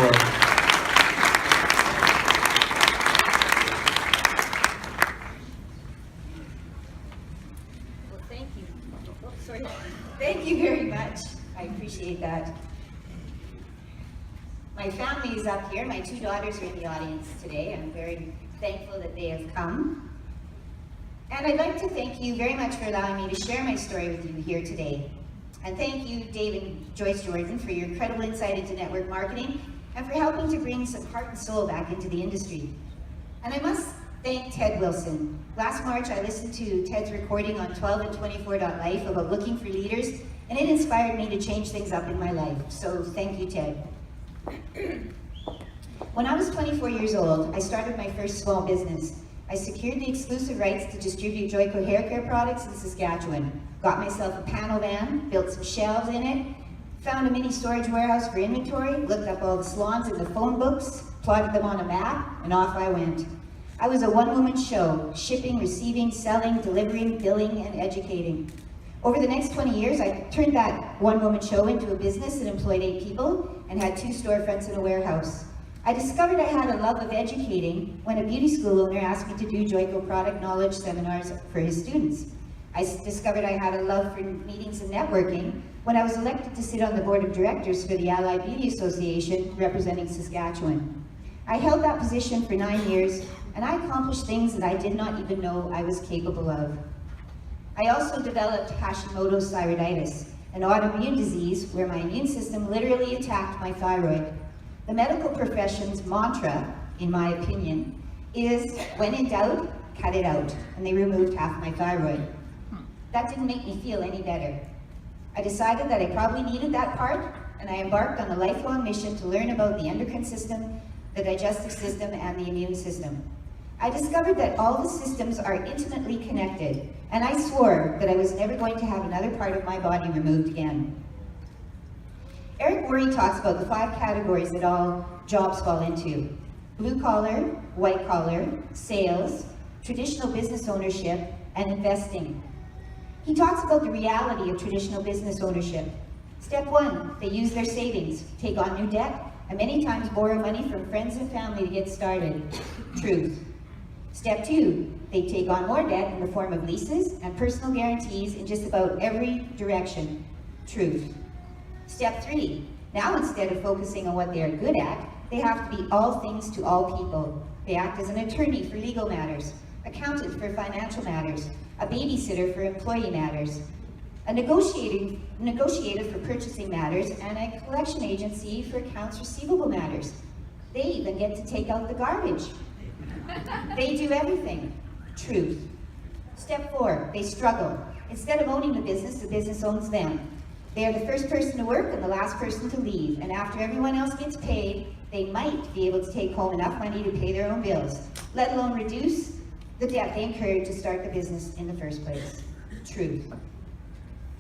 for. Well, thank you. Oh, sorry. Thank you very much. I appreciate that. My family is up here. My two daughters are in the audience today. I'm very thankful that they have come. And I'd like to thank you very much for allowing me to share my story with you here today. And thank you, Dave and Joyce Jordan, for your incredible insight into network marketing and for helping to bring some heart and soul back into the industry. And I must thank Ted Wilson. Last March, I listened to Ted's recording on 12and24.life about looking for leaders, and it inspired me to change things up in my life. So thank you, Ted. When I was 24 years old, I started my first small business. I secured the exclusive rights to distribute Joico hair care products in Saskatchewan, got myself a panel van, built some shelves in it, found a mini storage warehouse for inventory, looked up all the salons in the phone books, plotted them on a map, and off I went. I was a one-woman show, shipping, receiving, selling, delivering, billing, and educating. Over the next 20 years, I turned that one-woman show into a business that employed 8 people and had 2 storefronts and a warehouse. I discovered I had a love of educating when a beauty school owner asked me to do Joico product knowledge seminars for his students. I discovered I had a love for meetings and networking when I was elected to sit on the board of directors for the Allied Beauty Association representing Saskatchewan. I held that position for 9 years, and I accomplished things that I did not even know I was capable of. I also developed Hashimoto's thyroiditis, an autoimmune disease where my immune system literally attacked my thyroid. The medical profession's mantra, in my opinion, is when in doubt, cut it out, and they removed half my thyroid. That didn't make me feel any better. I decided that I probably needed that part, and I embarked on a lifelong mission to learn about the endocrine system, the digestive system, and the immune system. I discovered that all the systems are intimately connected, and I swore that I was never going to have another part of my body removed again. Eric Worre talks about the 5 categories that all jobs fall into: blue collar, white collar, sales, traditional business ownership, and investing. He talks about the reality of traditional business ownership. Step 1, they use their savings, take on new debt, and many times borrow money from friends and family to get started. Truth. Step 2, they take on more debt in the form of leases and personal guarantees in just about every direction. Truth. Step 3, now instead of focusing on what they are good at, they have to be all things to all people. They act as an attorney for legal matters, accountant for financial matters, a babysitter for employee matters, a negotiator for purchasing matters, and a collection agency for accounts receivable matters. They even get to take out the garbage. They do everything. Truth. Step 4, they struggle. Instead of owning the business owns them. They are the first person to work and the last person to leave, and after everyone else gets paid, they might be able to take home enough money to pay their own bills, let alone reduce the debt they incurred to start the business in the first place. Truth.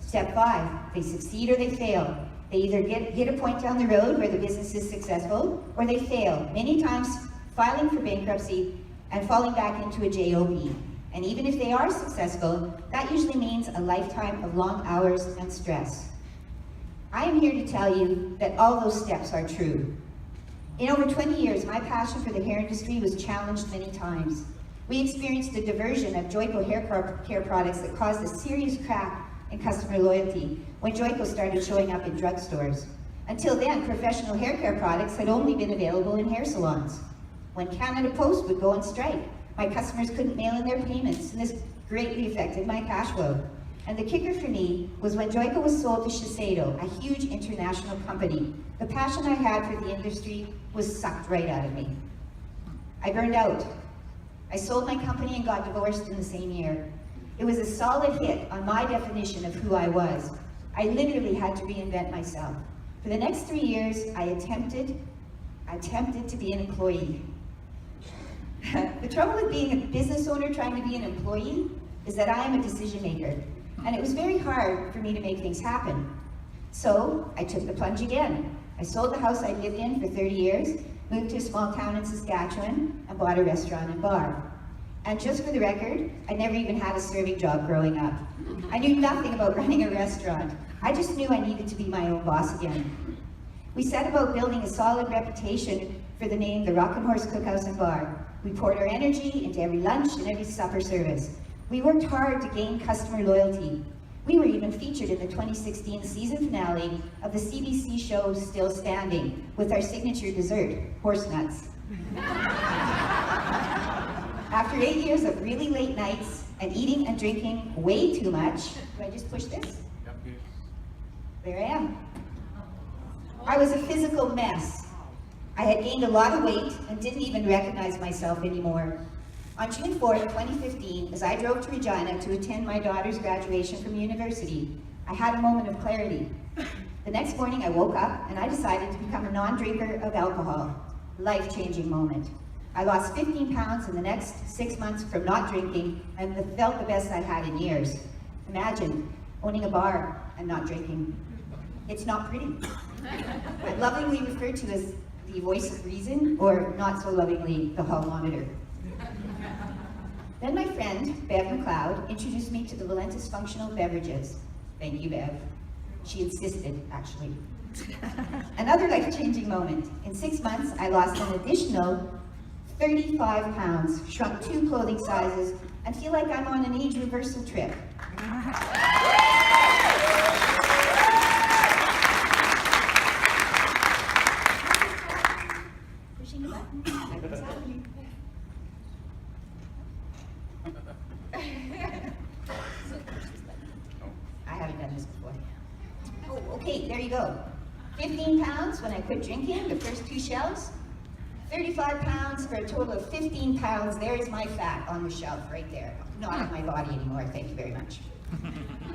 Step 5, they succeed or they fail. They either hit a point down the road where the business is successful, or they fail, many times filing for bankruptcy and falling back into a JOB. And even if they are successful, that usually means a lifetime of long hours and stress. I am here to tell you that all those steps are true. In over 20 years, my passion for the hair industry was challenged many times. We experienced a diversion of Joico hair care products that caused a serious crack in customer loyalty when Joico started showing up in drugstores. Until then, professional hair care products had only been available in hair salons. When Canada Post would go on strike, my customers couldn't mail in their payments, and this greatly affected my cash flow. And the kicker for me was when Joico was sold to Shiseido, a huge international company. The passion I had for the industry was sucked right out of me. I burned out. I sold my company and got divorced in the same year. It was a solid hit on my definition of who I was. I literally had to reinvent myself. For the next 3 years, I attempted to be an employee. The trouble with being a business owner trying to be an employee is that I am a decision maker, and it was very hard for me to make things happen. So I took the plunge again. I sold the house I lived in for 30 years, moved to a small town in Saskatchewan, and bought a restaurant and bar. And just for the record, I never even had a serving job growing up. I knew nothing about running a restaurant. I just knew I needed to be my own boss again. We set about building a solid reputation for the name the Rock and Horse Cookhouse and Bar. We poured our energy into every lunch and every supper service. We worked hard to gain customer loyalty. We were even featured in the 2016 season finale of the CBC show Still Standing with our signature dessert, horse nuts. After 8 years of really late nights and eating and drinking way too much, do I just push this? Yep. There I am. I was a physical mess. I had gained a lot of weight and didn't even recognize myself anymore. On June 4th, 2015, as I drove to Regina to attend my daughter's graduation from university, I had a moment of clarity. The next morning I woke up and I decided to become a non-drinker of alcohol. Life-changing moment. I lost 15 pounds in the next 6 months from not drinking and felt the best I had in years. Imagine owning a bar and not drinking. It's not pretty. I'm lovingly referred to as the voice of reason, or not so lovingly, the hall monitor. Then my friend, Bev McLeod, introduced me to the Valentus functional beverages. Thank you, Bev. She insisted, actually. Another life-changing moment. In 6 months, I lost an additional 35 pounds, shrunk 2 clothing sizes, and feel like I'm on an age reversal trip. Pushing the button. I was out of here. I haven't done this before. Oh, okay, there you go. 15 pounds when I quit drinking, the first 2 shelves. 35 pounds for a total of 15 pounds. There's my fat on the shelf right there. Not on my body anymore, thank you very much.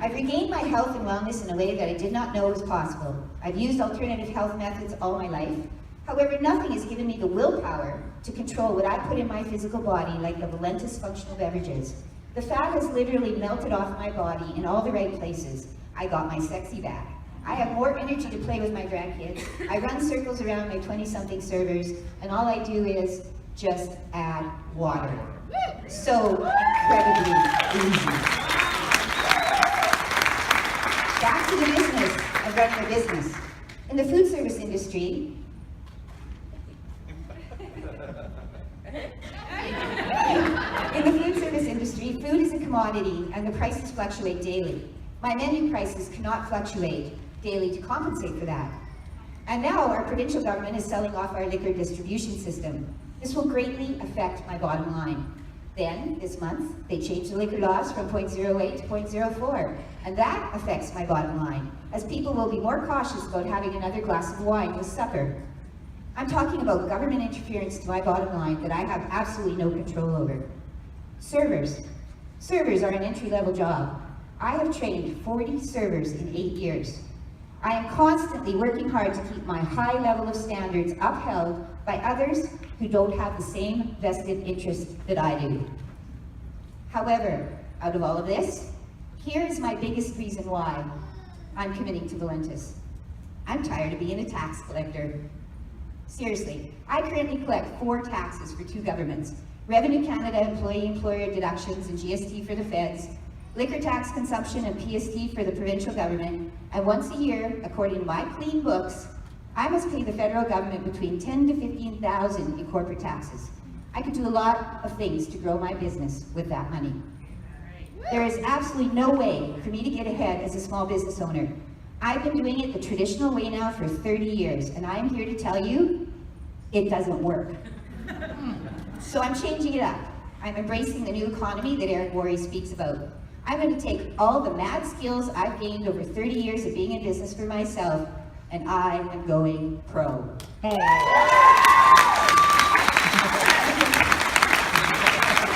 I've regained my health and wellness in a way that I did not know was possible. I've used alternative health methods all my life. However, nothing has given me the willpower to control what I put in my physical body like the Valentus functional beverages. The fat has literally melted off my body in all the right places. I got my sexy back. I have more energy to play with my grandkids. I run circles around my 20-something servers, and all I do is just add water. So incredibly easy. Back to the business of running a business. In the food service industry, food is a commodity and the prices fluctuate daily. My menu prices cannot fluctuate daily to compensate for that. And now our provincial government is selling off our liquor distribution system. This will greatly affect my bottom line. Then, this month, they changed the liquor laws from 0.08 to 0.04, and that affects my bottom line, as people will be more cautious about having another glass of wine with supper. I'm talking about government interference to my bottom line that I have absolutely no control over. Servers. Servers are an entry-level job. I have trained 40 servers in 8 years. I am constantly working hard to keep my high level of standards upheld by others who don't have the same vested interest that I do. However, out of all of this, here is my biggest reason why I'm committing to Valentus. I'm tired of being a tax collector. Seriously, I currently collect 4 taxes for 2 governments: Revenue Canada employee-employer deductions and GST for the feds, liquor tax consumption and PST for the provincial government, and once a year, according to my clean books, I must pay the federal government between $10,000 to $15,000 in corporate taxes. I could do a lot of things to grow my business with that money. There is absolutely no way for me to get ahead as a small business owner. I've been doing it the traditional way now for 30 years, and I'm here to tell you, it doesn't work. So I'm changing it up. I'm embracing the new economy that Eric Worre speaks about. I'm going to take all the mad skills I've gained over 30 years of being in business for myself, and I am going pro. Hey.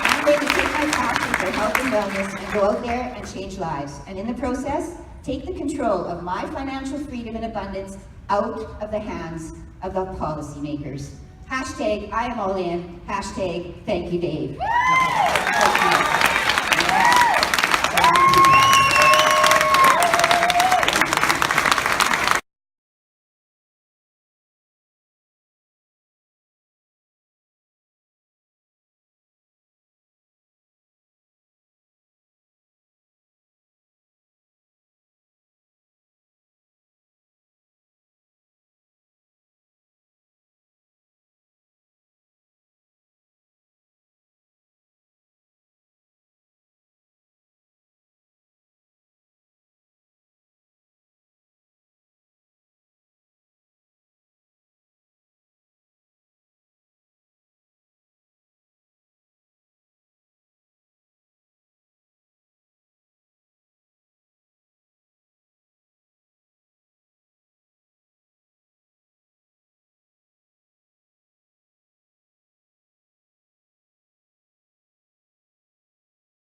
I'm going to take my passion for health and wellness and go out there and change lives. And in the process, take the control of my financial freedom and abundance out of the hands of the policymakers. Hashtag I am all in. Hashtag thank you, Dave. Thank you.